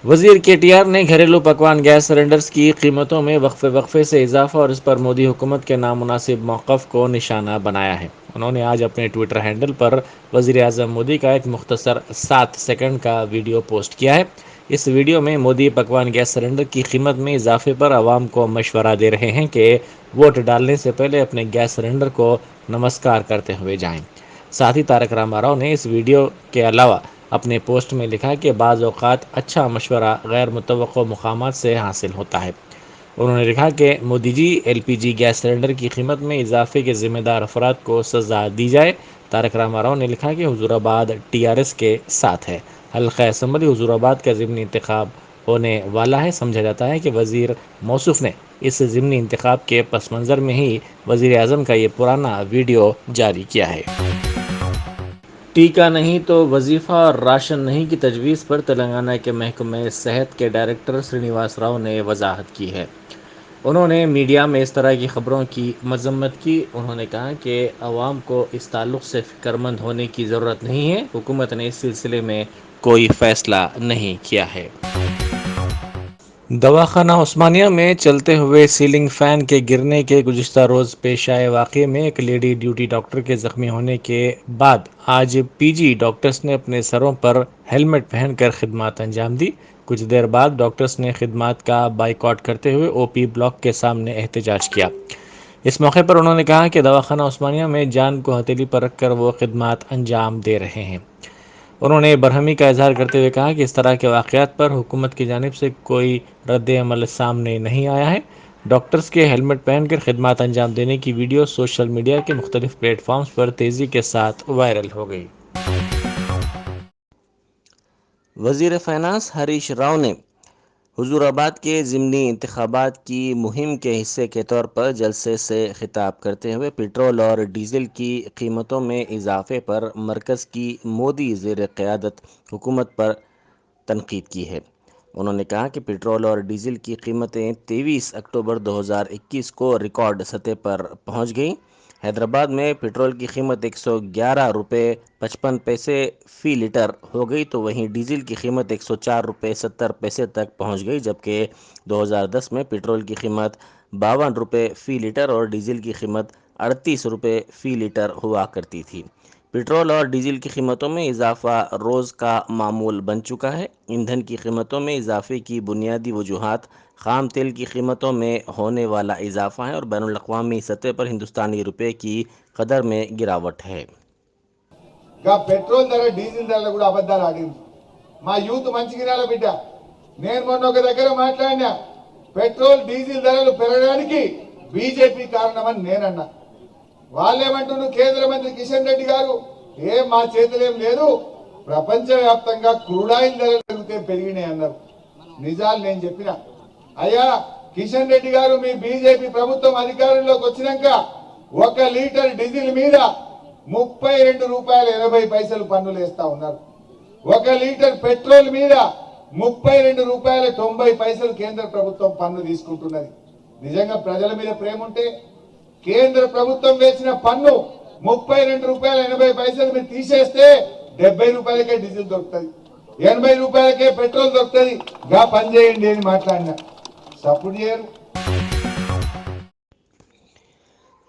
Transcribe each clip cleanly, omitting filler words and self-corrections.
वजीर KTR ने घरेलू पकवान गैस सिलेंडर्स की कीमतों में वक्फे से इजाफा और इस पर मोदी हुकूमत के नामुनासिब मौक़िफ़ को निशाना बनाया है। उन्होंने आज अपने ट्विटर हैंडल पर वज़ीर आज़म मोदी का एक मुख्तसर 7 सेकंड का वीडियो पोस्ट किया है। इस वीडियो में मोदी पकवान गैस सिलेंडर की कीमत में इजाफे पर आवाम को मशवरा दे रहे हैं कि वोट डालने से पहले अपने गैस सिलेंडर को नमस्कार करते हुए जाएं। साथ ही तारक रामाराव ने इस वीडियो के अलावा अपने पोस्ट में लिखा कि बाज़ औक़ात अच्छा मशवरा गैर मुतवक्को मकामात से हासिल होता है। उन्होंने लिखा कि Modi ji, LPG gas cylinder की कीमत में इजाफे के ज़िम्मेदार अफराद को सज़ा दी जाए। तारक रामाराव ने लिखा कि हुजूराबाद TRS के साथ है। हल्का असम्बली हुजूराबाद का ज़िमनी इंतखाब होने वाला है। समझा जाता है कि वज़ीर मौसूफ ने इस ज़िमनी इंतखाब के पस मंज़र में ही वज़ीर आज़म का ये पुराना वीडियो जारी किया है। टीका नहीं तो वजीफ़ा और राशन नहीं की तजवीज़ पर तेलंगाना के महकमे सेहत के डायरेक्टर श्रीनिवास राव ने वजाहत की है। उन्होंने मीडिया में इस तरह की खबरों की मजम्मत की। उन्होंने कहा कि अवाम को इस ताल्लुक़ से फ़िक्रमंद होने की ज़रूरत नहीं है। हुकूमत ने इस सिलसिले में कोई फ़ैसला नहीं किया है। दवाखाना उस्मानिया में चलते हुए सीलिंग फ़ैन के गिरने के गुज़िश्ता रोज़ पेश आए वाक़े में एक लेडी ड्यूटी डॉक्टर के ज़ख्मी होने के बाद आज PG डॉक्टर्स ने अपने सरों पर हेलमेट पहनकर खिदमत अंजाम दी। कुछ देर बाद डॉक्टर्स ने खिदमत का बाइकआउट करते हुए OP ब्लॉक के सामने एहतजाज किया। इस मौके पर उन्होंने कहा कि दवाखाना उस्मानिया में जान को हथेली पर रखकर वो खिदमत अंजाम दे रहे हैं। उन्होंने बरहमी का इजहार करते हुए कहा कि इस तरह के वाक़यात पर हुकूमत की जानिब से कोई रद्द-ए-अमल सामने नहीं आया है। डॉक्टर्स के हेलमेट पहनकर खिदमत अंजाम देने की वीडियो सोशल मीडिया के मुख्तलिफ प्लेटफॉर्म्स पर तेज़ी के साथ वायरल हो गई। वज़ीर फ़ाइनेंस हरीश राव ने हुजूराबाद के ज़िमनी इंतखाबात की मुहिम के हिस्से के तौर पर जलसे से खिताब करते हुए पेट्रोल और डीज़ल की कीमतों में इजाफे पर मरकज़ की मोदी ज़ेर क़यादत हुकूमत पर तनकीद की है। उन्होंने कहा कि पेट्रोल और डीज़ल की कीमतें 23 अक्टूबर 2021 को रिकॉर्ड सतह पर पहुंच गईं। हैदराबाद में पेट्रोल की कीमत 111 रुपये 55 पैसे फ़ी लीटर हो गई, तो वहीं डीज़ल की कीमत 104 रुपये 70 पैसे तक पहुंच गई, जबकि 2010 में पेट्रोल की कीमत 52 रुपये फ़ी लीटर और डीज़ल की कीमत 38 रुपये फ़ी लीटर हुआ करती थी। पेट्रोल और डीजल की कीमतों में इजाफा रोज़ का मामूल बन चुका है। ईंधन की कीमतों में इजाफे की बुनियादी वजूहात खाम तेल की कीमतों में होने वाला इजाफा है और बैनुल-अक़वामी सतह पर हिंदुस्तानी रुपये की कदर में गिरावट है। పెట్రోల్ ధర డీజిల్ ధరలు కూడా అబద్ధాలు ఆడింది. మా యూత్ మంచిగిరాల బిడ్డ. నేను మొన్న ఒక దగ్గర మాట్లాడినా, పెట్రోల్ డీజిల్ ధరలు పెరగడానికి బీజేపీ కారణమని నేనన్నా. వాళ్ళేమంటున్నారు, కేంద్ర మంత్రి కిషన్ రెడ్డి గారు, మా చేతులేం లేదు, ప్రపంచవ్యాప్తంగా క్రూడాయిల్ ధరలు పెరిగినాయి అన్నారు. నిజాలు నేను చెప్పిన. అయ్యా కిషన్ రెడ్డి గారు, మీ బీజేపీ ప్రభుత్వం అధికారంలోకి వచ్చినాక 1 లీటర్ డీజిల్ మీద 32 రూపాయల 80 పైసలు పన్నులు వేస్తా ఉన్నారు. 1 లీటర్ పెట్రోల్ మీద 32 రూపాయల 90 పైసలు కేంద్ర ప్రభుత్వం పన్ను తీసుకుంటున్నది. నిజంగా ప్రజల మీద ప్రేమ ఉంటే కేంద్ర ప్రభుత్వం వేసిన పన్ను 32 రూపాయల 80 పైసలు మీరు తీసేస్తే 70 రూపాయలకే డీజిల్ దొరుకుతుంది, 80 రూపాయలకే పెట్రోల్ దొరుకుతుంది. గా పని చేయండి అని మాట్లాడినా సపోర్ట్ చేయరు.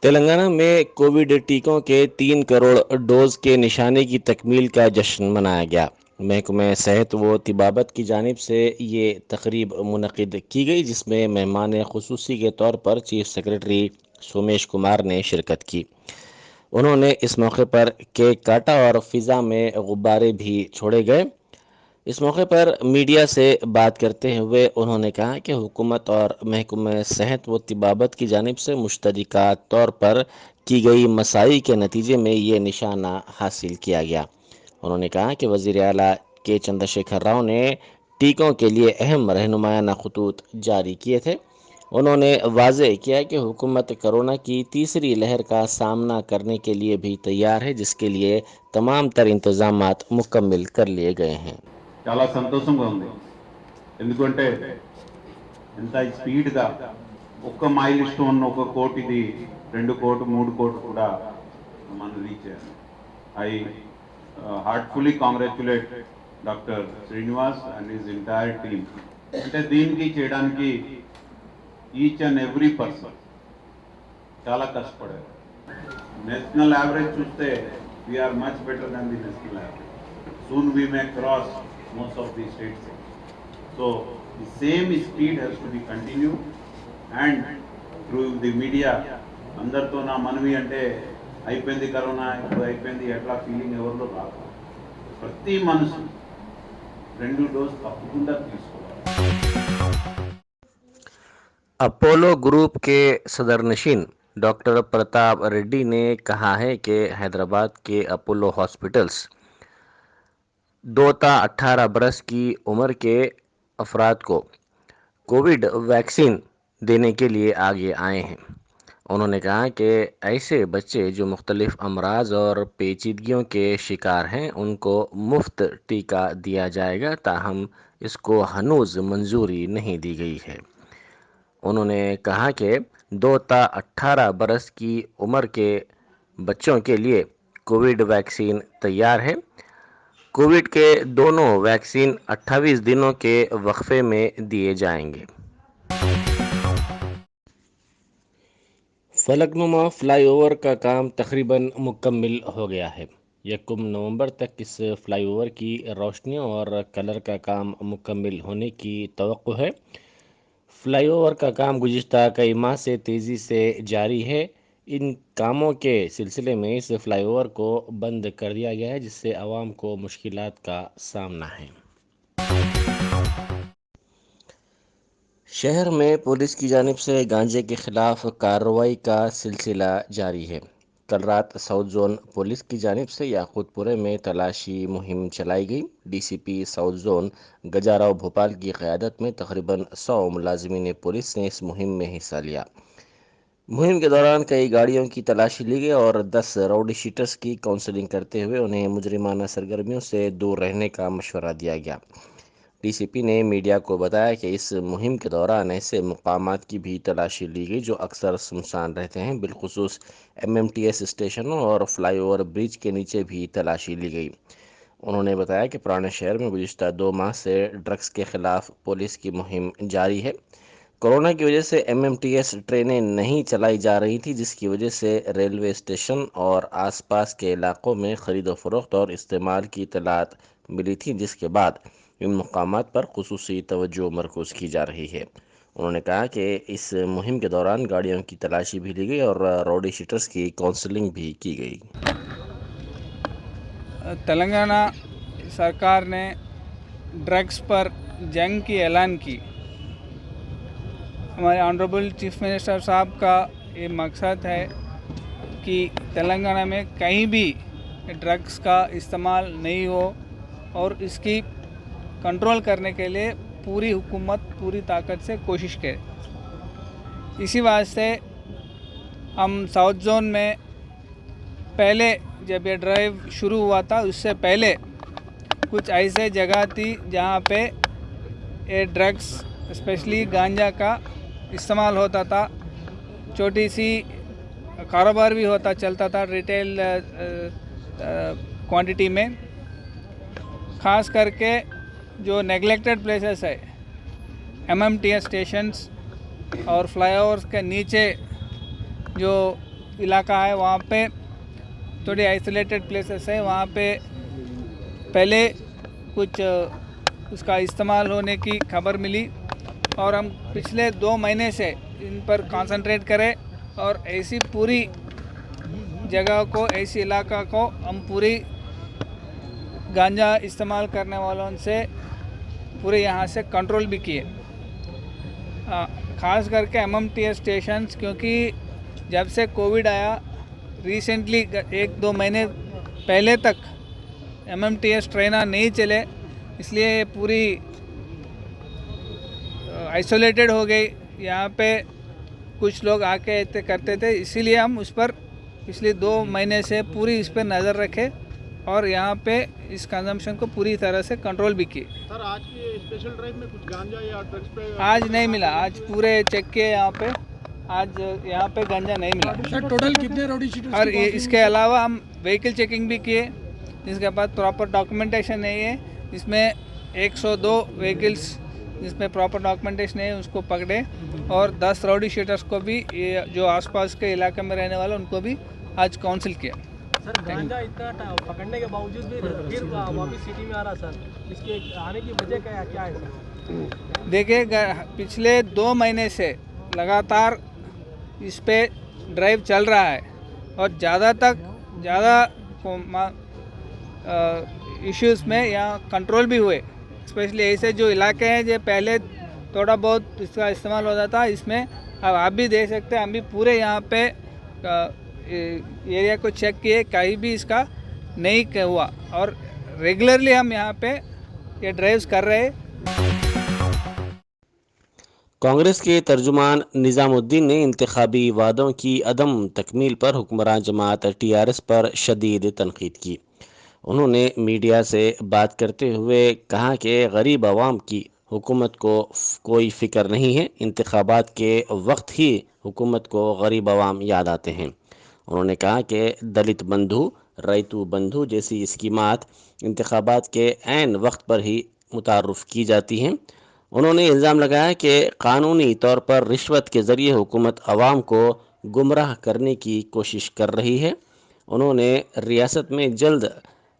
तेलंगाना में कोविड टीकों के 3 करोड़ डोज के निशाने की तकमील का जश्न मनाया गया। महकमे सेहत व तिबाबत की जानिब से ये तकरीब मुनक़िद की गई, जिसमें मेहमान खुसूसी के तौर पर चीफ सेक्रेटरी सोमेश कुमार ने शिरकत की। उन्होंने इस मौके पर केक काटा और फ़िज़ा में गुब्बारे भी छोड़े गए। इस मौके पर मीडिया से बात करते हुए उन्होंने कहा कि हुकूमत और महकमे सेहत व तिबाबत की जानिब से मुश्तरका तौर पर की गई मसाई के नतीजे में ये निशाना हासिल किया गया। उन्होंने कहा कि वज़ीर आला के चंद्रशेखर राव ने टीकों के लिए अहम रहनुमायाना खतूत जारी किए थे। उन्होंने वाज़ेह किया कि हुकूमत कोरोना की तीसरी लहर का सामना करने के लिए भी तैयार है, जिसके लिए तमाम तर इंतज़ामात मुकम्मिल कर लिए गए हैं। చాలా సంతోషంగా ఉంది. ఎందుకంటే ఎంత స్పీడ్గా ఒక్క మైల్ స్టోన్ 1 కోటిది 2 కోటి 3 కోటి కూడా మనం రీచ్ అయ్యాం. I heartfully congratulate doctor Srinivas and his entire team. అంటే దీనికి చేయడానికి ఈచ్ అండ్ ఎవ్రీ పర్సన్ చాలా కష్టపడారు. నేషనల్ యావరేజ్ చూస్తే we are much better than the national average. Soon we may cross most of the states. So the same speed has to be continue and through the media అందరితో నా మనవి అంటే అయిపోయింది corona, ఇప్పుడు అయిపోయింది ఎట్లా ఫీలింగ్ ఎవరిలో రాదు. ప్రతి మనసు 2 డోస్ తప్పకుండా తీసుకోవాలి. अपोलो ग्रुप के सदरनशीन डॉक्टर प्रताप रेड्डी ने कहा है कि हैदराबाद के अपोलो हॉस्पिटल्स 2 ता 18 बरस की उम्र के अफराद को कोविड वैक्सीन देने के लिए आगे आए हैं। उन्होंने कहा कि ऐसे बच्चे जो मुख्तलिफ अमराज और पेचीदगियों के शिकार हैं उनको मुफ्त टीका दिया जाएगा, ताहम इसको हनूज़ मंजूरी नहीं दी गई है। उन्होंने कहा कि 2 ता 18 बरस की उम्र के बच्चों के लिए कोविड वैक्सीन तैयार है। कोविड के दोनों वैक्सीन 28 दिनों के वक्फे में दिए जाएंगे। फलकनुमा फ्लाईओवर का काम तकरीबन मुकम्मिल हो गया है। 1 नवंबर तक इस फ्लाईओवर की रोशनियों और कलर का काम मुकम्मिल होने की तवक्को है। फ्लाईओवर का काम गुज़िश्ता कई माह से तेज़ी से जारी है। इन कामों के सिलसिले में इस फ्लाईओवर को बंद कर दिया गया है, जिससे आवाम को मुश्किलात का सामना है। शहर में पुलिस की जानिब से गांजे के खिलाफ कार्रवाई का सिलसिला जारी है। कल रात साउथ जोन पुलिस की जानिब से याकूतपुरे में तलाशी मुहिम चलाई गई। डीसीपी साउथ जोन गजाराव भोपाल की क़यादत में तकरीबन 100 मुलाजिमीन पुलिस ने इस मुहिम में हिस्सा लिया। मुहिम के दौरान कई गाड़ियों की तलाशी ली गई और 10 राउडी शीटर्स की काउंसलिंग करते हुए उन्हें मुजरिमाना सरगर्मियों से दूर रहने का मशवरा दिया गया। डीसीपी ने मीडिया को बताया कि इस मुहिम के दौरान ऐसे मुकामात की भी तलाशी ली गई जो अक्सर सुनसान रहते हैं। बिलखुसूस एमएमटीएस स्टेशनों और फ्लाईओवर ब्रिज के नीचे भी तलाशी ली गई। उन्होंने बताया कि पुराने शहर में गुज़िश्ता 2 माह से ड्रग्स के खिलाफ पुलिस की मुहिम जारी है। कोरोना की वजह से एमएमटीएस ट्रेनें नहीं चलाई जा रही थी, जिसकी वजह से रेलवे स्टेशन और आसपास के इलाकों में ख़रीद फरोख्त और इस्तेमाल की इत्तलात मिली थी, जिसके बाद इन मकामात पर खुसूसी तवज्जो मरकूज़ की जा रही है। उन्होंने कहा कि इस मुहिम के दौरान गाड़ियों की तलाशी भी ली गई और राउडी शीटर्स की काउंसलिंग भी की गई। तेलंगाना सरकार ने ड्रग्स पर जंग की ऐलान की। हमारे ऑनरेबल चीफ मिनिस्टर साहब का ये मकसद है कि तेलंगाना में कहीं भी ड्रग्स का इस्तेमाल नहीं हो और इसकी कंट्रोल करने के लिए पूरी हुकूमत पूरी ताकत से कोशिश करे। इसी वास्ते हम साउथ जोन में पहले जब ये ड्राइव शुरू हुआ था उससे पहले कुछ ऐसे जगह थी जहाँ पे ये ड्रग्स स्पेशली गांजा का इस्तेमाल होता था। छोटी सी कारोबार भी होता चलता था रिटेल क्वांटिटी में। ख़ास करके जो नेगलेक्टेड प्लेसेस है एमएमटीएस स्टेशंस और फ्लाईओवर्स के नीचे जो इलाका है वहाँ पे थोड़ी आइसोलेटेड प्लेसेस है। वहाँ पे पहले कुछ उसका इस्तेमाल होने की खबर मिली और हम पिछले 2 महीने से इन पर कंसंट्रेट करें और ऐसी पूरी जगह को ऐसी इलाका को हम पूरी गांजा इस्तेमाल करने वालों से पूरे यहाँ से कंट्रोल भी किए। ख़ास करके एमएमटीएस स्टेशंस, क्योंकि जब से कोविड आया रिसेंटली 1-2 महीने पहले तक एमएमटीएस ट्रेन नहीं चले, इसलिए पूरी आइसोलेटेड हो गई। यहाँ पे कुछ लोग आके ऐसे करते थे, इसीलिए हम उस पर पिछले 2 महीने से पूरी इस पर नज़र रखे और यहाँ पे इस कंजम्पशन को पूरी तरह से कंट्रोल भी किए। सर आज की स्पेशल ड्राइव में कुछ गांजा या ड्रग्स पे आज नहीं मिला, आज पूरे चेक किए यहाँ पे, आज यहाँ पे गांजा नहीं मिला। सर टोटल कितने राउडी शीटर्स और इसके अलावा हम व्हीकल चेकिंग भी किए, जिसके बाद प्रॉपर डॉक्यूमेंटेशन नहीं है इसमें 102 व्हीकल्स जिसमें प्रॉपर डॉक्यूमेंटेशन है उसको पकड़े और 10 राउडी शीटर्स को भी, ये जो आसपास के इलाके में रहने वाले उनको भी आज काउंसिल किया। सर गांजा इतना पकड़ने के बावजूद भी फिर वापस सिटी में आ रहा सर, इसके आने की वजह क्या है सर? देखिए पिछले 2 महीने से लगातार इस पे ड्राइव चल रहा है और ज़्यादा इश्यूज़ में यहाँ कंट्रोल भी हुए। स्पेशली ऐसे जो इलाके हैं जो पहले थोड़ा बहुत इसका इस्तेमाल होता था, इसमें अब आप भी देख सकते हैं, हम भी पूरे यहाँ पे एरिया को चेक किए, कहीं भी इसका नहीं हुआ और रेगुलरली हम यहाँ पे ये ड्राइव्स कर रहे हैं। कांग्रेस के तर्जुमान निज़ामुद्दीन ने इंतखाबी वादों की अदम तकमील पर हुक्मरान जमात टीआरएस पर शदीद तनकीद की। उन्होंने मीडिया से बात करते हुए कहा कि गरीब आवाम की हुकूमत को कोई फ़िक्र नहीं है, इंतखाबात के वक्त ही हुकूमत को गरीब आवाम याद आते हैं। उन्होंने कहा कि दलित बंधु, रैतू बंधु जैसी स्कीमात इंतखाबात के ऐन वक्त पर ही मुतारुफ़ की जाती हैं। उन्होंने इल्ज़ाम लगाया कि कानूनी तौर पर रिश्वत के ज़रिए हुकूमत आवाम को गुमराह करने की कोशिश कर रही है। उन्होंने रियासत में जल्द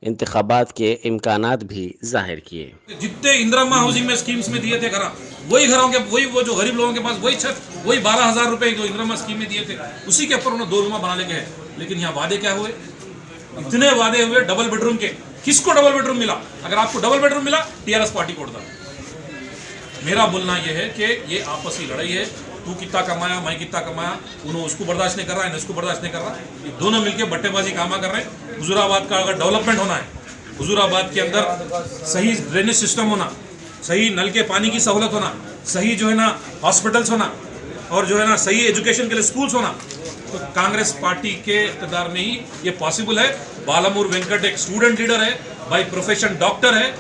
इंतखाबात के इम्कानात भी जाहिर किए। जितने इंदिरा हाउसिंग में स्कीम्स में दिए थे घर, वही घरों के वही वो जो गरीब लोगों के पास वही छत, वही 12,000 रुपए जो इंदिरा स्कीम में दिए थे, उसी के ऊपर उन्होंने 2 रूम बना लेके है। लेकिन यहाँ वादे क्या हुए? इतने वादे हुए डबल बेडरूम के। किसको डबल बेडरूम मिला? अगर आपको डबल बेडरूम मिला, टीआरएस पार्टी को उड़ता। मेरा बोलना यह है कि ये आपसी लड़ाई है। तू कितना कमाया, मैं कितना कमाया, उन्होंने उसको बर्दाश्त नहीं कर रहा है, इसको बर्दाश्त नहीं कर रहा। ये दोनों मिलकर बट्टेबाजी कामा कर रहे हैं। हुजूराबाद का अगर डेवलपमेंट होना है, हुजूराबाद के अंदर सही ड्रेनेज सिस्टम होना, सही नल के पानी की सहूलत होना, सही जो है ना हॉस्पिटल्स होना और जो है ना सही एजुकेशन के लिए स्कूल्स होना, तो कांग्रेस पार्टी के इक़्तिदार में ही ये पॉसिबल है। बालामूर वेंकट एक स्टूडेंट लीडर है, बाई प्रोफेशन डॉक्टर है,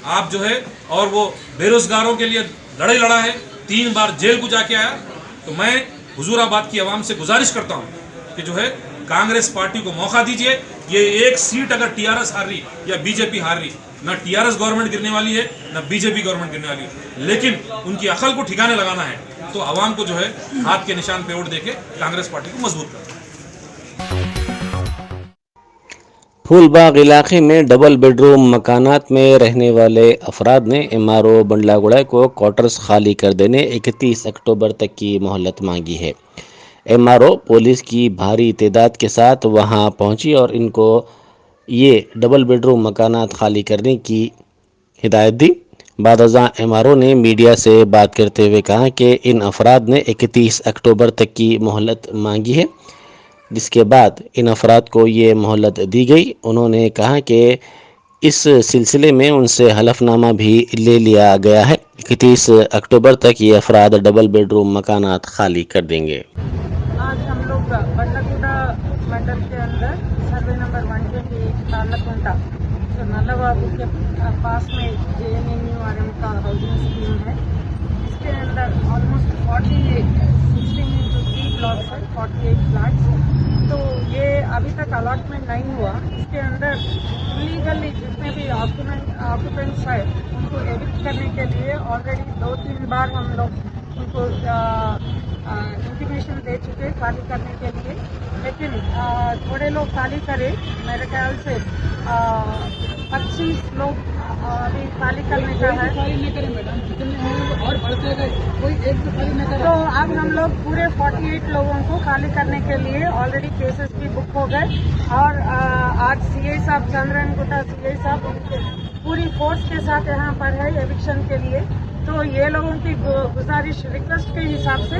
आप जो है, और वो बेरोजगारों के लिए लड़ाई लड़ा है, 3 बार जेल को जाके आया। तो मैं हुजूराबाद की आवाम से गुजारिश करता हूँ कि जो है कांग्रेस पार्टी को मौका दीजिए। ये एक सीट अगर टीआरएस हार रही या बीजेपी हार रही, ना टीआरएस गवर्नमेंट गिरने वाली है, ना बीजेपी गवर्नमेंट गिरने वाली है, लेकिन उनकी अकल को ठिकाने लगाना है तो आवाम को जो है हाथ के निशान पे वोट देके कांग्रेस पार्टी को मजबूत करना। फूलबाग इलाके में डबल बेडरूम मकानात में रहने वाले अफराद ने एमआरओ बंडलागुड़ा को क्वार्टर्स खाली कर देने 31 अक्टूबर तक की मोहलत मांगी है। एमआरओ पुलिस की भारी तादाद के साथ वहां पहुंची और इनको ये डबल बेडरूम मकानात खाली करने की हिदायत दी। बादशाह एमआरओ ने मीडिया से बात करते हुए कहा कि इन अफराद ने 31 अक्टूबर तक की मोहलत मांगी है, जिसके बाद इन अफराद को ये मोहलत दी गई। उन्होंने कहा कि इस सिलसिले में उनसे हलफनामा भी ले लिया गया है। 31 अक्टूबर तक ये अफराद डबल बेडरूम मकानात खाली कर देंगे। आज हम लोग बंडलगुड़ा मंडल के अंदर सर्वे नंबर 128 तालकुंटा तो नल्लाबाबू के पास में JNNURM का हाउसिंग स्कीम है। इसके अंदर ऑलमोस्ट 16 ब्लॉक्स है, 48 फ्लैट्स। तो ये अभी तक अलॉटमेंट नहीं हुआ। इसके अंदर इलीगली जितने भी ऑक्यूपेंट्स है उनको एविक्ट करने के लिए ऑलरेडी 2-3 बार हम लोग उनको इंटीमेशन दे चुके खाली करने के लिए, लेकिन थोड़े लोग खाली करे। मेरे ख्याल से 25 लोग अभी खाली करने का है। और बढ़ते गए, कोई एक तो खाली न करे। तो अब हम लोग पूरे 48 लोगों को खाली करने के लिए ऑलरेडी केसेस भी बुक हो गए और आज सीए साहब चंद्रनगुटा सीए साहब उनके पूरी फोर्स के साथ यहाँ पर है एविक्शन के लिए। तो ये लोगों की गुजारिश रिक्वेस्ट के हिसाब से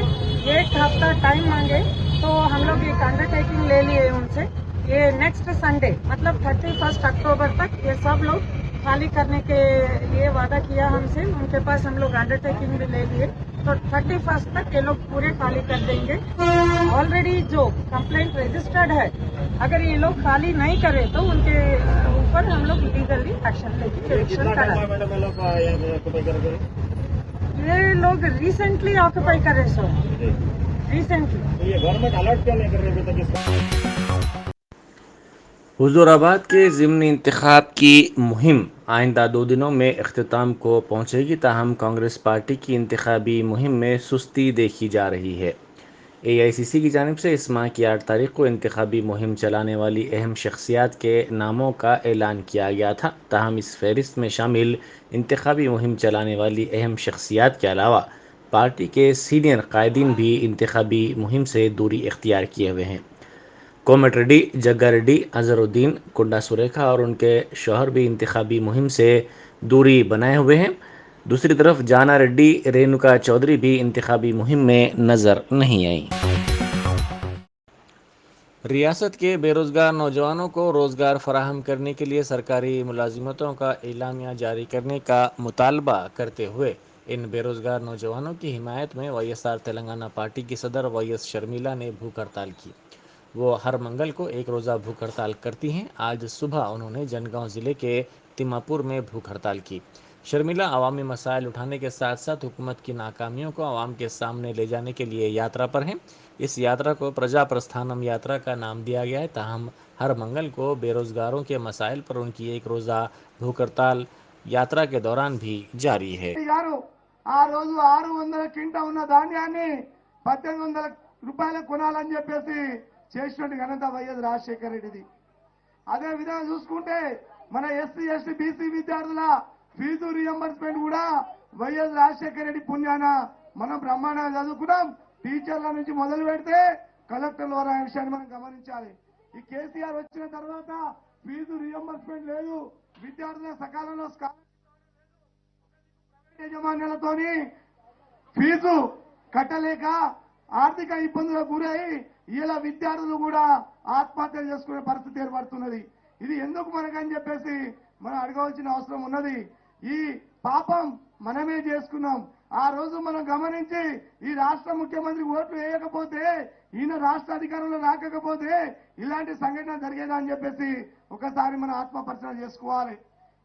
1 हफ्ता टाइम मांगे, तो हम लोग एक अंडरटेकिंग ले लिए उनसे। ये नेक्स्ट संडे मतलब 31 अक्टूबर तक ये सब लोग खाली करने के लिए वादा किया हमसे। उनके पास हम लोग अंडरटेकिंग भी ले लिए, तो 31 तक ये लोग पूरे खाली कर देंगे। ऑलरेडी जो कंप्लेंट रजिस्टर्ड है, अगर ये लोग खाली नहीं करें तो उनके ऊपर हम लोग लीगली एक्शन लेके एविक्शन कराएंगे। ये लोग रिसेंटली ऑक्यूपाई करे सो रिसेंटली। ये गवर्नमेंट अलर्ट क्यों नहीं कर रही अभी तक? حضور آباد کے ضمنی انتخاب کی مہم آئندہ 2 دنوں میں اختتام کو پہنچے گی، تاہم کانگریس پارٹی کی انتخابی مہم میں سستی دیکھی جا رہی ہے۔ AICC کی جانب سے اس ماہ کی 8 تاریخ کو انتخابی مہم چلانے والی اہم شخصیات کے ناموں کا اعلان کیا گیا تھا، تاہم اس فہرست میں شامل انتخابی مہم چلانے والی اہم شخصیات کے علاوہ پارٹی کے سینئر قائدین بھی انتخابی مہم سے دوری اختیار کیے ہوئے ہیں۔ کومٹ ریڈی، جگا ریڈی، اظہر الدین، کنڈا سریکھا اور ان کے شوہر بھی انتخابی مہم سے دوری بنائے ہوئے ہیں۔ دوسری طرف جانا ریڈی، رینوکا چودھری بھی انتخابی مہم میں نظر نہیں آئیں۔ ریاست کے بے روزگار نوجوانوں کو روزگار فراہم کرنے کے لیے سرکاری ملازمتوں کا اعلامیہ جاری کرنے کا مطالبہ کرتے ہوئے ان بے روزگار نوجوانوں کی حمایت میں YSR تلنگانہ پارٹی کی صدر YS شرمیلا نے بھوک ہڑتال کی۔ وہ ہر منگل کو ایک روزہ بھوک ہڑتال کرتی ہیں۔ آج صبح انہوں نے جنگاؤں ضلع کے تیماپور میں بھوک ہڑتال کی۔ شرمیلا عوامی مسائل اٹھانے کے ساتھ ساتھ حکومت کی ناکامیوں کو عوام کے سامنے لے جانے کے لیے یاترا پر ہیں۔ اس یاترا کو پرجا پرستھانم یاترا کا نام دیا گیا ہے، تاہم ہر منگل کو بے روزگاروں کے مسائل پر ان کی ایک روزہ بھوک ہڑتال یاترا کے دوران بھی جاری ہے۔ ఆ రోజు 600 క్వింటా ఉన్న ధాన్యాన్ని 1800 రూపాయలకు కొనాలని చెప్పేసి చేసినట్టు ఘనత వైఎస్ రాజశేఖర రెడ్డిది. అదే విధంగా చూసుకుంటే మన ఎస్సీ ఎస్టీ బీసీ విద్యార్థుల ఫీజు రియంబర్స్మెంట్ కూడా వైఎస్ రాజశేఖర రెడ్డి పుణ్యాన మనం బ్రహ్మాండంగా చదువుకున్నాం. టీచర్ల నుంచి మొదలు పెడితే కలెక్టర్ల వరకు ఆ విషయాన్ని మనం గమనించాలి. ఈ కేసీఆర్ వచ్చిన తర్వాత ఫీజు రియంబర్స్మెంట్ లేదు, విద్యార్థుల సకాలంలో యజమాన్యాలతోని ఫీజు కట్టలేక ఆర్థిక ఇబ్బందులకు గురై ఇలా విద్యార్థులు కూడా ఆత్మహత్యలు చేసుకునే పరిస్థితి ఏర్పడుతున్నది. ఇది ఎందుకు మనకని చెప్పేసి మనం అడగవలసిన అవసరం ఉన్నది. ఈ పాపం మనమే చేసుకున్నాం. ఆ రోజు మనం గమనించి ఈ రాష్ట్ర ముఖ్యమంత్రి ఓట్లు వేయకపోతే, ఈయన రాష్ట్ర అధికారంలో రాకపోతే ఇలాంటి సంఘటన జరిగేదా అని చెప్పేసి ఒకసారి మనం ఆత్మపరిశీలన చేసుకోవాలి.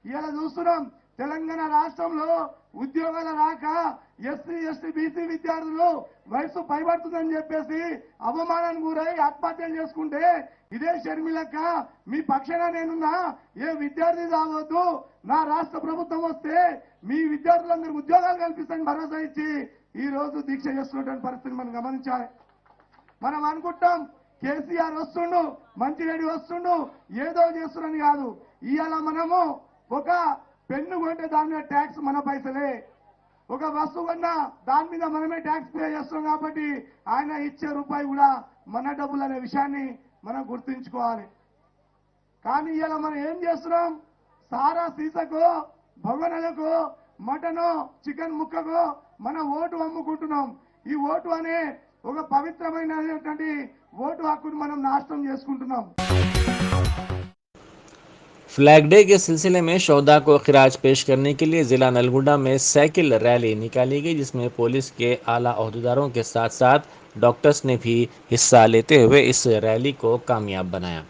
ఇలా చూస్తున్నాం తెలంగాణ రాష్ట్రంలో ఉద్యోగాల రాక ఎస్సీ ఎస్టీ బీసీ విద్యార్థులు వయసు పైబడుతుందని చెప్పేసి అవమానానికి గురై ఆత్మహత్యలు చేసుకుంటే, ఇదే షర్మిలక్క మీ పక్షాన నేనున్నా, ఏ విద్యార్థి రావద్దు, నా రాష్ట్ర ప్రభుత్వం వస్తే మీ విద్యార్థులందరికీ ఉద్యోగాలు కల్పిస్తానని భరోసా ఇచ్చి ఈ రోజు దీక్ష చేస్తున్నటువంటి పరిస్థితిని మనం గమనించాలి. మనం అనుకుంటాం కేసీఆర్ వస్తుండు, మంచిరెడ్డి వస్తుండు, ఏదో చేస్తున్నారని కాదు. ఇవాళ మనము ఒక పెన్ను కొంటే దాని మీద ట్యాక్స్ మన పైసలే, ఒక వస్తువు కొన్నా దాని మీద మనమే ట్యాక్స్ పే చేస్తాం. కాబట్టి ఆయన ఇచ్చే రూపాయి కూడా మన డబ్బులు అనే విషయాన్ని మనం గుర్తుంచుకోవాలి. కానీ ఇలా మనం ఏం చేస్తున్నాం, సారా సీసకు, భవనలకు, మటను, చికెన్ ముక్కకు మన ఓటు అమ్ముకుంటున్నాం. ఈ ఓటు అనే ఒక పవిత్రమైనటువంటి ఓటు హక్కును మనం నాశనం చేసుకుంటున్నాం. फ्लैग डे के सिलसिले में शोहदा को खिराज पेश करने के लिए ज़िला नलगुंडा में साइकिल रैली निकाली गई, जिसमें पुलिस के आला ओहदेदारों के साथ साथ डॉक्टर्स ने भी हिस्सा लेते हुए इस रैली को कामयाब बनाया।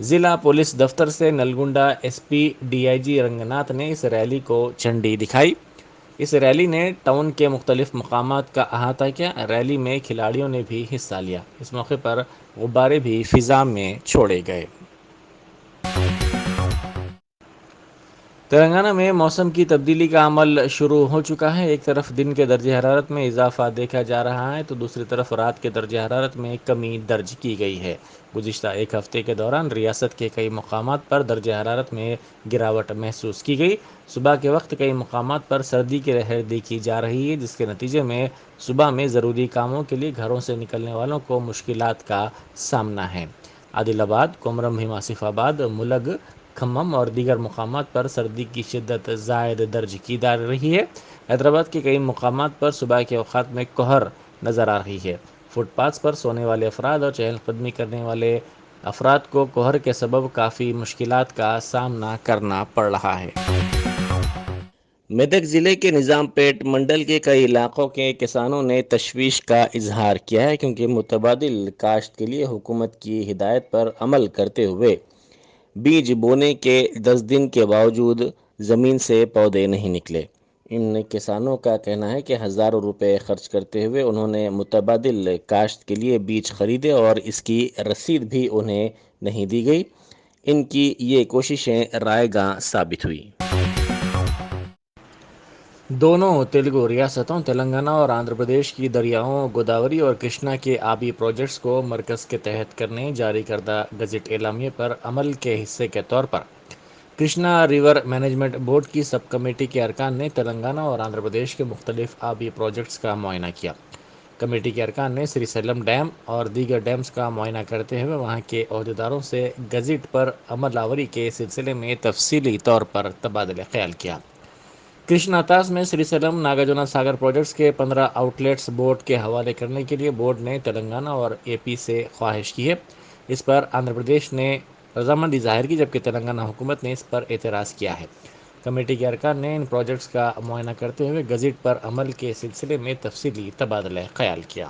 ज़िला पुलिस दफ्तर से नलगुंडा SP DIG रंगनाथ ने इस रैली को झंडी दिखाई। इस रैली ने टाउन के मुख्तलिफ मकामात का अहाता किया। रैली में खिलाड़ियों ने भी हिस्सा लिया। इस मौके पर गुब्बारे भी फिजा में छोड़े गए। तेलंगाना में मौसम की तब्दीली का अमल शुरू हो चुका है। एक तरफ दिन के दर्जे हरारत में इजाफा देखा जा रहा है तो दूसरी तरफ रात के दर्जे हरारत में कमी दर्ज की गई है। गुज़िश्ता एक हफ्ते के दौरान रियासत के कई मकामात पर दर्जे हरारत में गिरावट महसूस की गई। सुबह के वक्त कई मकामात पर सर्दी की लहर देखी जा रही है, जिसके नतीजे में सुबह में ज़रूरी कामों के लिए घरों से निकलने वालों को मुश्किलात का सामना है। आदिलाबाद, कोमरम भीम आसिफाबाद, मुलग, खम्मम और दीगर मकामात पर सर्दी की शिद्दत ज़ायद दर्ज की जा रही है। हैदराबाद के कई मकामात पर सुबह के औक़ात में कोहर नज़र आ रही है। फुटपाथ पर सोने वाले अफराद और चहलकदमी करने वाले अफराद को कोहर के सबब काफ़ी मुश्किलात का सामना करना पड़ रहा है। मेदक ज़िले के निज़ामपेट मंडल के कई इलाकों के किसानों ने तशवीश का इजहार किया है, क्योंकि मुतबादिल काश्त के लिए हुकूमत की हिदायत पर अमल करते हुए बीज बोने के 10 दिन के बावजूद ज़मीन से पौधे नहीं निकले। इन किसानों का कहना है कि हज़ारों रुपए खर्च करते हुए उन्होंने मुतबादिल काश्त के लिए बीज खरीदे और इसकी रसीद भी उन्हें नहीं दी गई। ان کی یہ کوششیں رائے گاں ثابت ہوئی۔ دونوں تیلگو ریاستوں تلنگانہ اور آندھرا پردیش کی دریاؤں گوداوری اور کرشنا کے آبی پروجیکٹس کو مرکز کے تحت کرنے جاری کردہ گزٹ اعلامیے پر عمل کے حصے کے طور پر کرشنا ریور مینجمنٹ بورڈ کی سب کمیٹی کے ارکان نے تلنگانہ اور آندھرا پردیش کے مختلف آبی پروجیکٹس کا معائنہ کیا۔ کمیٹی کے ارکان نے سری سیلم ڈیم اور دیگر ڈیمز کا معائنہ کرتے ہوئے وہاں کے عہدیداروں سے گزٹ پر عمل آوری کے سلسلے میں تفصیلی طور پر تبادلہ خیال کیا۔ کرشنا تاس میں سری سیلم ناگرجنا ساگر پروجیکٹس کے 15 آؤٹ لیٹس بورڈ کے حوالے کرنے کے لیے بورڈ نے تلنگانہ اور اے پی سے خواہش کی ہے۔ اس پر آندھرا پردیش نے رضامندی ظاہر کی، جبکہ تلنگانہ حکومت نے اس پر اعتراض کیا ہے۔ کمیٹی کے ارکان نے ان پروجیکٹس کا معائنہ کرتے ہوئے گزٹ پر عمل کے سلسلے میں تفصیلی تبادلہ خیال کیا۔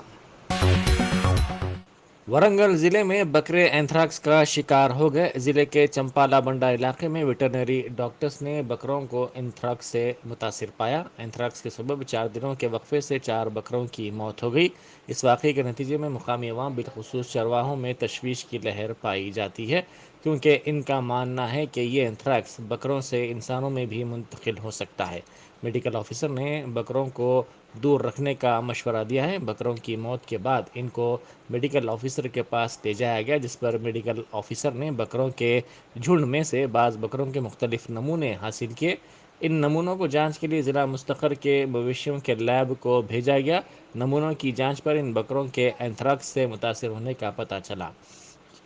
ورنگل ضلع میں بکرے اینتھراکس کا شکار ہو گئے۔ ضلع کے چمپالا بنڈا علاقے میں ویٹرنری ڈاکٹرز نے بکروں کو اینتھراکس سے متاثر پایا۔ اینتھراکس کے سبب 4 دنوں کے وقفے سے 4 بکروں کی موت ہو گئی۔ اس واقعے کے نتیجے میں مقامی عوام بالخصوص چرواہوں میں تشویش کی لہر پائی جاتی ہے، کیونکہ ان کا ماننا ہے کہ یہ اینتھراکس بکروں سے انسانوں میں بھی منتقل ہو سکتا ہے۔ میڈیکل آفیسر نے بکروں کو دور رکھنے کا مشورہ دیا ہے۔ بکروں کی موت کے بعد ان کو میڈیکل آفیسر کے پاس لے جایا گیا، جس پر میڈیکل آفیسر نے بکروں کے جھنڈ میں سے بعض بکروں کے مختلف نمونے حاصل کیے۔ ان نمونوں کو جانچ کے لیے ضلع مستقر کے مویشیوں کے لیب کو بھیجا گیا۔ نمونوں کی جانچ پر ان بکروں کے اینتھراکس سے متاثر ہونے کا پتہ چلا۔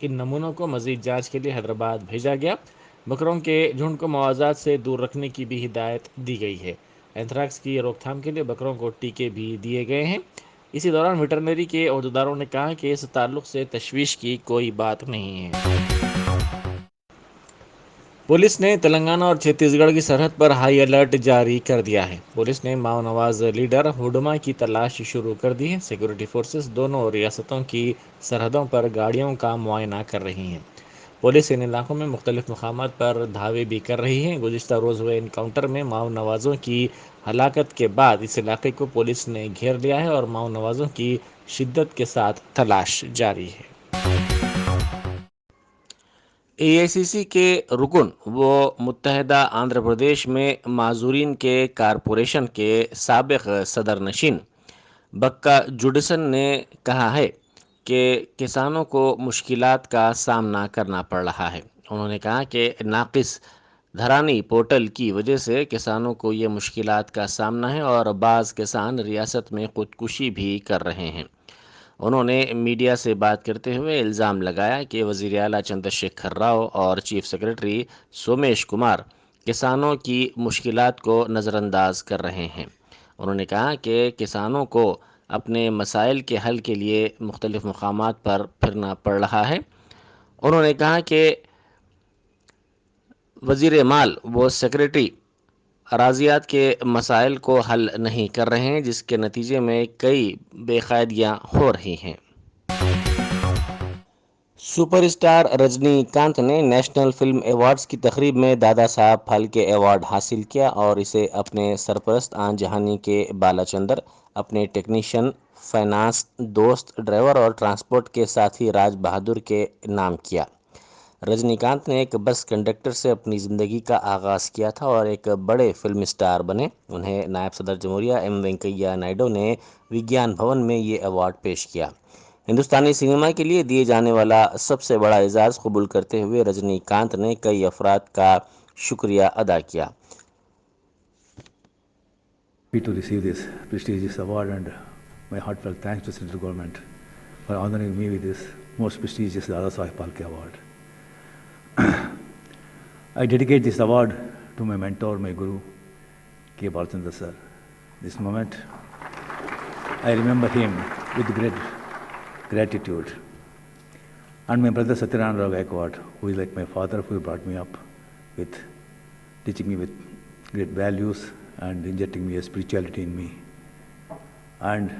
ان نمونوں کو مزید جانچ کے لیے حیدرآباد بھیجا گیا۔ بکروں کے جھنڈ کو موضوعات سے دور رکھنے کی بھی ہدایت دی گئی ہے۔ اینتھراکس کی روک تھام کے لیے بکروں کو ٹیکے بھی دیے گئے ہیں۔ اسی دوران ویٹرنری کے عہدیداروں نے کہا کہ اس تعلق سے تشویش کی کوئی بات نہیں ہے۔ پولیس نے تلنگانہ اور چھتیس گڑھ کی سرحد پر ہائی الرٹ جاری کر دیا ہے۔ پولیس نے ماؤ نواز لیڈر ہڈما کی تلاش شروع کر دی ہے۔ سیکورٹی فورسز دونوں ریاستوں کی سرحدوں پر گاڑیوں کا معائنہ کر رہی ہیں۔ پولیس ان علاقوں میں مختلف مقامات پر دھاوے بھی کر رہی ہے۔ گزشتہ روز ہوئے انکاؤنٹر میں ماؤ نوازوں کی ہلاکت کے بعد اس علاقے کو پولیس نے گھیر لیا ہے اور ماؤ نوازوں کی شدت کے ساتھ تلاش جاری ہے۔ اے آئی سی سی کے رکن و متحدہ آندھرا پردیش میں معذورین کے کارپوریشن کے سابق صدر نشین بکا جوڈسن نے کہا ہے کہ کسانوں کو مشکلات کا سامنا کرنا پڑ رہا ہے۔ انہوں نے کہا کہ ناقص دھرانی پورٹل کی وجہ سے کسانوں کو یہ مشکلات کا سامنا ہے اور بعض کسان ریاست میں خودکشی بھی کر رہے ہیں۔ انہوں نے میڈیا سے بات کرتے ہوئے الزام لگایا کہ وزیر اعلیٰ چندر شیکھر راؤ اور چیف سیکرٹری سومیش کمار کسانوں کی مشکلات کو نظر انداز کر رہے ہیں۔ انہوں نے کہا کہ کسانوں کو اپنے مسائل کے حل کے لیے مختلف مقامات پر پھرنا پڑ رہا ہے۔ انہوں نے کہا کہ وزیر مال و سیکرٹری اراضیات کے مسائل کو حل نہیں کر رہے ہیں، جس کے نتیجے میں کئی بے قاعدگیاں ہو رہی ہیں۔ سپر اسٹار رجنی کانت نے نیشنل فلم ایوارڈز کی تقریب میں دادا صاحب پھالکے ایوارڈ حاصل کیا اور اسے اپنے سرپرست آن جہانی کے بالا چندر، اپنے ٹیکنیشین، فائنانس دوست، ڈرائیور اور ٹرانسپورٹ کے ساتھی راج بہادر کے نام کیا۔ رجنی کانت نے ایک بس کنڈکٹر سے اپنی زندگی کا آغاز کیا تھا اور ایک بڑے فلم اسٹار بنے۔ انہیں نائب صدر جمہوریہ ایم وینکیا نائیڈو نے وگیان بھون میں یہ ایوارڈ پیش کیا۔ ہندوستانی سینما کے لیے دیے جانے والا سب سے بڑا اعزاز قبول کرتے ہوئے رجنی کانت نے کئی افراد کا شکریہ ادا کیا۔ To receive this prestigious award, and my heartfelt thanks to central government for honoring me with this most prestigious Dada Saheb Phalke Award. I dedicate this award to my mentor, my guru, K. Balachandra sir. This moment, I remember him with great gratitude. And my brother Satyanarayana Rao Gaikwad, who is like my father, who brought me up with, teaching me with great values and injecting me a spirituality in me. And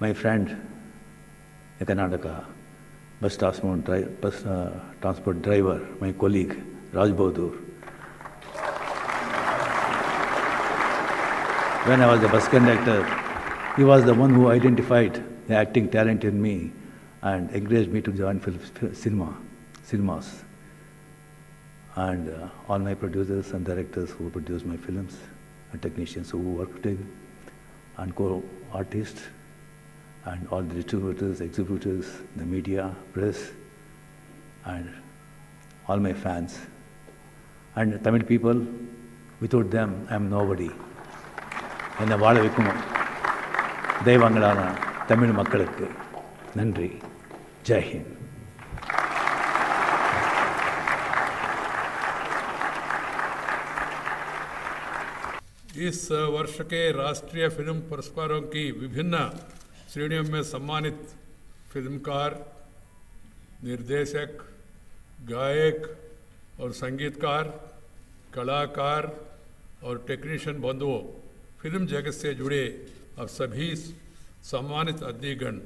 my friend, a Karnataka bus transport driver, my colleague, Raj Bahadur. When I was a bus conductor, he was the one who identified the acting talent in me and encouraged me to join cinemas. and all my producers and directors who produce my films, and technicians who worked in, and co-artists, and all the distributors, exhibitors, the media, press, and all my fans. And Tamil people, without them, I am nobody. என்னை வாழ வைக்கும் தெய்வங்களான தமிழ் மக்களுக்கு நன்றி. ஜெய் ஹிந்த். इस वर्ष के राष्ट्रीय film पुरस्कारों की विभिन्न श्रेणियों में सम्मानित फिल्मकार, निर्देशक, गायक और संगीतकार, कलाकार और टेक्नीशियन बंधुओं, फिल्म जगत से जुड़े अब सभी सम्मानित अतिथिगण,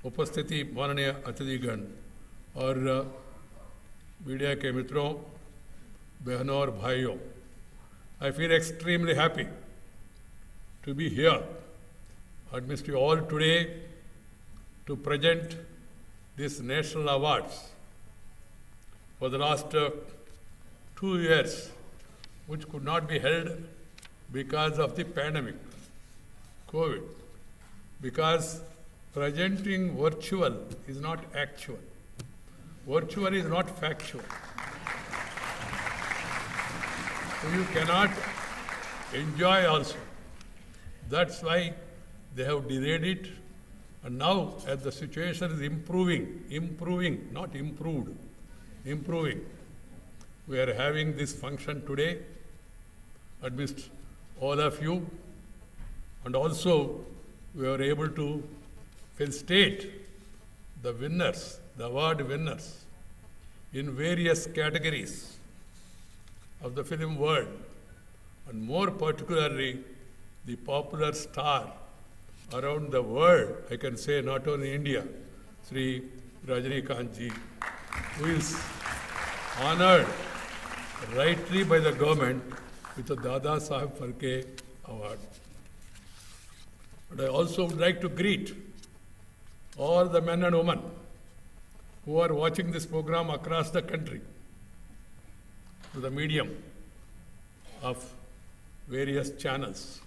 उपस्थिति माननीय अतिथिगण और मीडिया के मित्रों, बहनों और भाइयों, I feel extremely happy to be here amidst you all today to present these national awards for the last 2 years, which could not be held because of the pandemic, COVID, because presenting virtual is not actual. Virtual is not factual. So you cannot enjoy also. That's why they have delayed it. And now as the situation is improving, not improved, improving, we are having this function today amidst all of you. And also we are able to felicitate the winners, the award winners in various categories of the film world, and more particularly the popular star around the world, I can say not only India, Sri Rajinikanth ji, who is honored rightly by the government with the Dada Saheb Phalke Award. But I also would like to greet all the men and women who are watching this program across the country to the medium of various channels.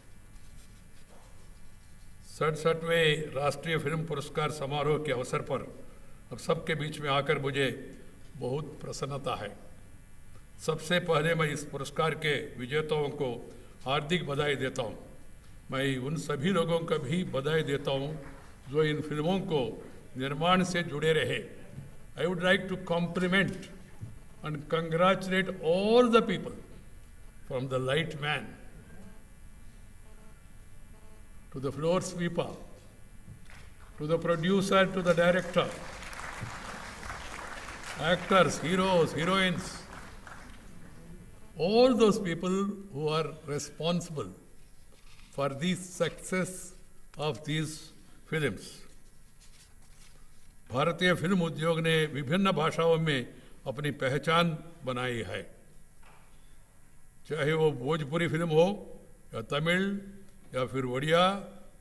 67वें राष्ट्रीय film पुरस्कार समारोह के अवसर पर अब सबके बीच में आकर मुझे बहुत प्रसन्नता है। सबसे पहले मैं इस पुरस्कार के विजेताओं को हार्दिक बधाई देता हूं। मैं उन सभी लोगों का भी बधाई देता हूं जो इन फिल्मों को निर्माण से जुड़े रहे। I would like to compliment and congratulate all the people, from the light man to the floor sweeper, to the producer, to the director, actors, heroes, heroines, all those people who are responsible for the success of these films. भारतीय film उद्योग ने विभिन्न भाषाओं में अपनी पहचान बनाई है, चाहे वो भोजपुरी फिल्म हो या तमिल या फिर उड़िया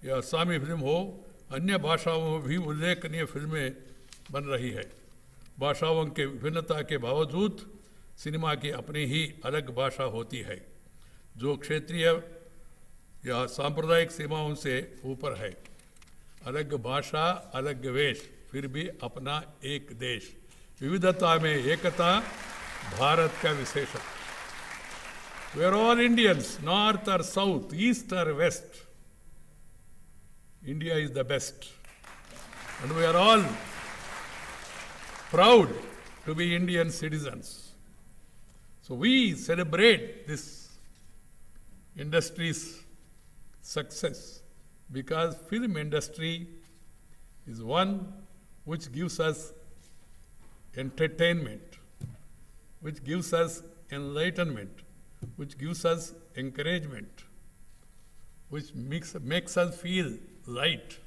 या असमी फिल्म हो, अन्य भाषाओं में भी उल्लेखनीय फिल्में बन रही है। भाषाओं के विभिन्नता के बावजूद सिनेमा की अपनी ही अलग भाषा होती है, जो क्षेत्रीय या सांप्रदायिक सीमाओं से ऊपर है। अलग भाषा, अलग वेश, फिर भी अपना एक देश। विविधता में एकता भारत का विशेषण। We are all Indians, north or south, east or west. India is the best. And we are all proud to be Indian citizens. So we celebrate this industry's success because film industry is one which gives us entertainment, which gives us enlightenment, which gives us encouragement, which makes us feel light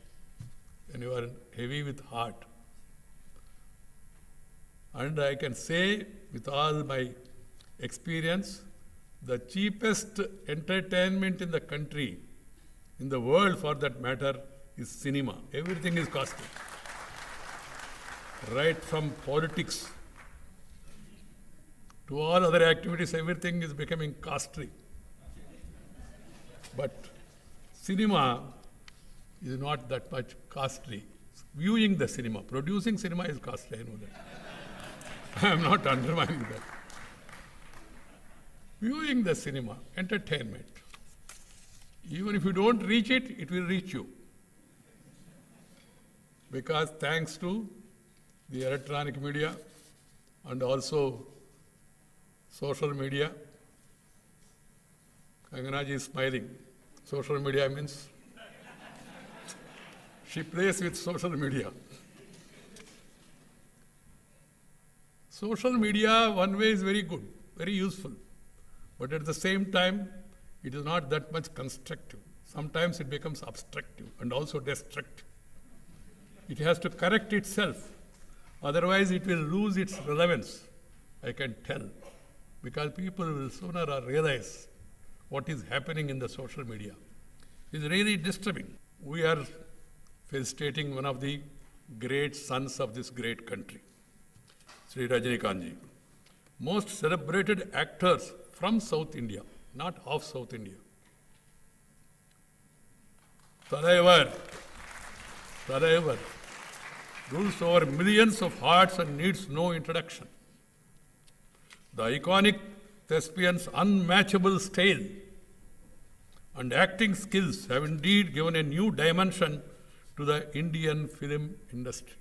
when you are heavy with heart. And I can say with all my experience, the cheapest entertainment in the country, in the world for that matter, is cinema. Everything is costly. Right from politics To all other activities, everything is becoming costly. But cinema is not that much costly. Viewing the cinema, producing cinema is costly, I know that. I am not undermining that. Viewing the cinema, entertainment. Even if you don't reach it, it will reach you. Because thanks to the electronic media and also social media, Kangana ji is smiling. Social media means she plays with social media. Social media, one way, is very good, very useful. But at the same time, it is not that much constructive. Sometimes it becomes obstructive and also destructive. It has to correct itself. Otherwise, it will lose its relevance, I can tell. Because people will sooner or realize what is happening in the social media. It's really disturbing. We are felicitating one of the great sons of this great country, Sri Rajinikanth ji. Most celebrated actors from South India, not of South India. Tadaivar rules over millions of hearts and needs no introduction. The iconic thespian's unmatchable style and acting skills have indeed given a new dimension to the Indian film industry.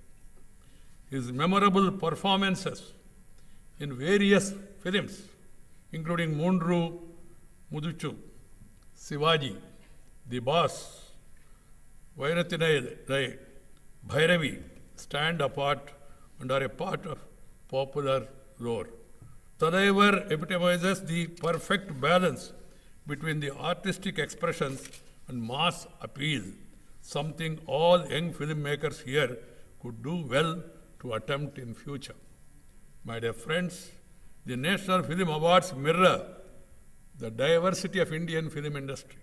His memorable performances in various films, including Mundru, Muduchu, Shivaji, The Boss, Vairatinai, Bhairavi, stand apart and are a part of popular lore. Tadaivar epitomizes the perfect balance between the artistic expressions and mass appeal, something all young filmmakers here could do well to attempt in future. My dear friends, the National Film Awards mirror the diversity of Indian film industry,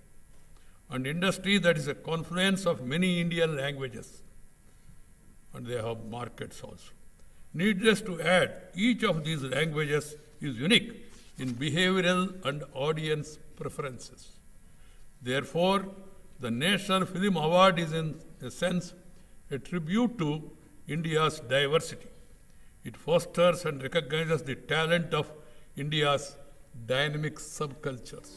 an industry that is a confluence of many Indian languages, and they have markets also. Needless to add, each of these languages is unique in behavioral and audience preferences. Therefore, the National Film Award is in a sense a tribute to India's diversity. It fosters and recognizes the talent of India's dynamic subcultures.